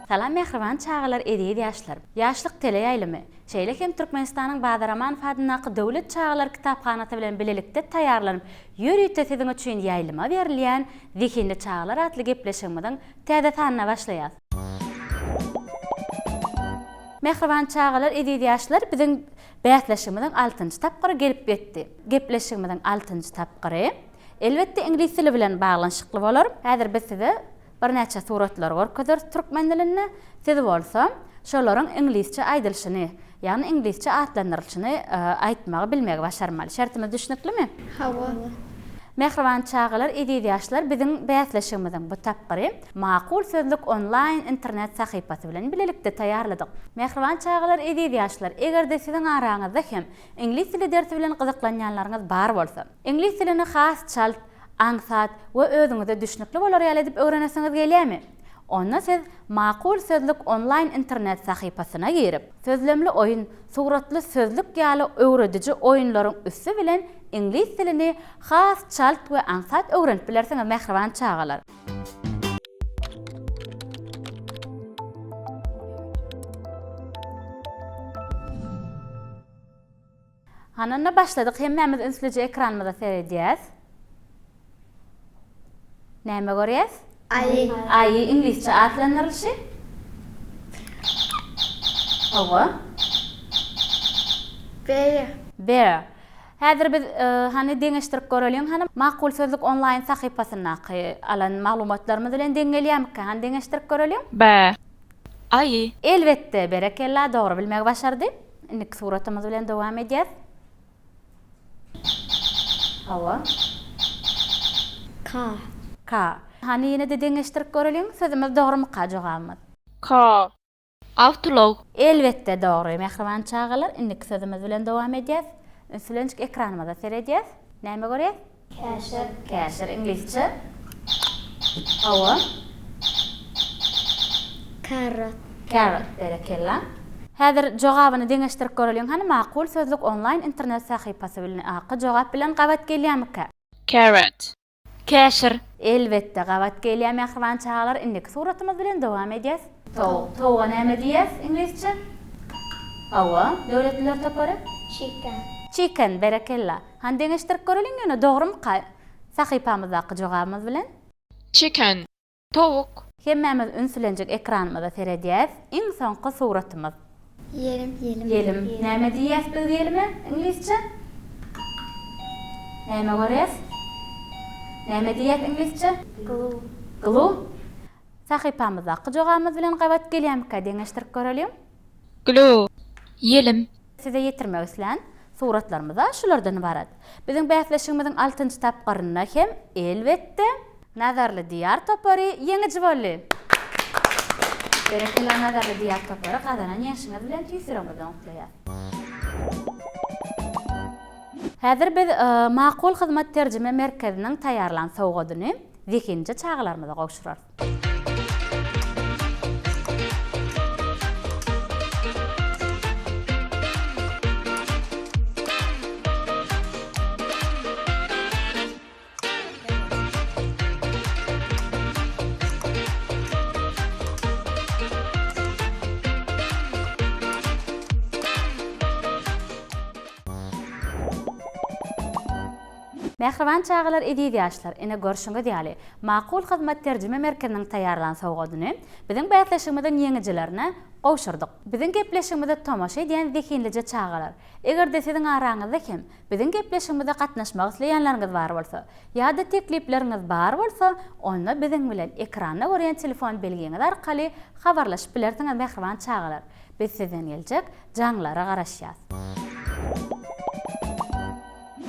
Salam mehriban çağalar ediydi yaşlar. Yaşlık tele yaylımı. Şeýlekem Türkmenistan'ın Badaraman fadynaky döwlet çağalar kitaphanata bilen bilelikde taýýarlanyp ýörüýte tediň üçin yaýlyma berilýän Zikindi çağalar atly gepleşigimiň täze tanına başlaýar. Mehriban çağalar ediydi yaşlar biziň bäsleşigimiň 6-njy tapgyry gelip ýetdi. Gepleşigimiň 6-njy tapgyry elbetde ingliz tili bilen baglanşykly bolar. Häzir biz size bir näçe suratlar görkezdir türkmen dilinde. Siz bolsa şolaryň inglizçe aýdylşyny, ýani inglizçe atlandyrylşyny aýtmagy bilmegi başarmaly. Şertimiz düşnüklimi? Hawa. Mehriban çağalar ediydi yaşlar biziň bäsleşigimiň bu tapgyry Maqul sözlük online internet sahypasy bilen bilelikde taýýarladyk. Mehriban çağalar ediydi yaşlar, egerde siziň araňyzda hem ingliz tili dersi bilen gyzyklanýanlaryňyz bar bolsa, ingliz tilini has çalt, aňsat we özüňize düşnükli bolar ýaly edip öwrenesiňiz gelýärmi? Onda siz Maqul sözlük online internet sahypasyna girip, sözlemli oyun, suratly sözlük ýaly öwredici oyunlaryň üstü bilen ingliz tilini has çalt we aňsat öwrenip bilersiňiz mehriban çağalar. Hananna başladyk. Hemmemiz ünsleje ekranymyzda seredýäs. Näme görýäs? Ayı İngilizce atlandyrylşy. Hawa. Bear. Häzir biz hani deňeşdirip görelim. Hani Maqul sözlük online sahypasynaky alan maglumatlarymyz bilen deňelýärmi? Hani deňeşdirip görelim. B. Ayı. Elbetde berekella dogry bilmegi başardy. Indik suratymyz bilen dowam edýäs. Hawa. K. Hani ýene de deňeşdirip görelim. Sözümüz dogrymy ka jogabymyz? K. Outlook. Elbetde dogry. Mehriban çağalar, indik sözümüz bilen dowam edýäs. Ünslenjik ekranymyzda seredýäs. Näme görýäs? Käşir inglizçe. Hawa. Carrot berekella. Häzir jogabyny deňeşdirip görelim. Hani Maqul sözlük online internet sahypasy bilen aky jogap bilen gabat gelýärmi? Carrot. Käşir. Elbetde gabat gelýär mehriban çağalar, indik suratymyz bilen dowam edýäs. Towa näme diýäs inglizçe? Hawa, döwletler tapary? Chicken berekella. Han deňeşdirip görelim ýene dogrymy sahypamyzda aky jogabymyz bilen? Chicken. Towuk. Hemmemiz ünslenjik ekranymyzda seredýäs. Iň soňky suratymyz. Yelim. Näme diýäs biz yelimi inglizçe? Näme görýäs? Näme diýäs inglizçe? Glue. Sahypamyzda aky jogabymyz bilen gabat gelýärmi? Deňeşdirip görelim. Glue. Yelim. Size ýetirmek islen suratlarymyza şulardan ibarat. Biziň bäsleşigimiň 6-njy tapgyryna hem elbetde nazarly diýar tapary ýeňiji boldy. Berekella nazarly diýar tapary gazanan ýaşyňyz bilen tüýsüregizden okulaýar. Häzir biz Maqul hyzmat terjime merkeziniň taýýarlan sowgadyny Zikindi çağalarymyza gowşurar. Mehriban çağalar ediydi yaşlar, ine görüşüňiz ýaly. Maqul hyzmat terjime merkeziniň taýýarlan sowgadyny biziň bäsleşigimiň ýeňijilerine gowşurdyk. Biziň gepleşigimizde tomaşa edýän Zikindice çağalar. Egerde siziň araňyzda hem biziň gepleşigimizde gatnaşmak isleýänleriňiz bar bolsa, ýa-da teklipleriniz bar bolsa, onda biziň bilen ekranda görýän telefon belgiňiz arkaly habarlaşyp bilersiňiz mehriban çağalar. Biz sizden geljek jaňlara garaşýas.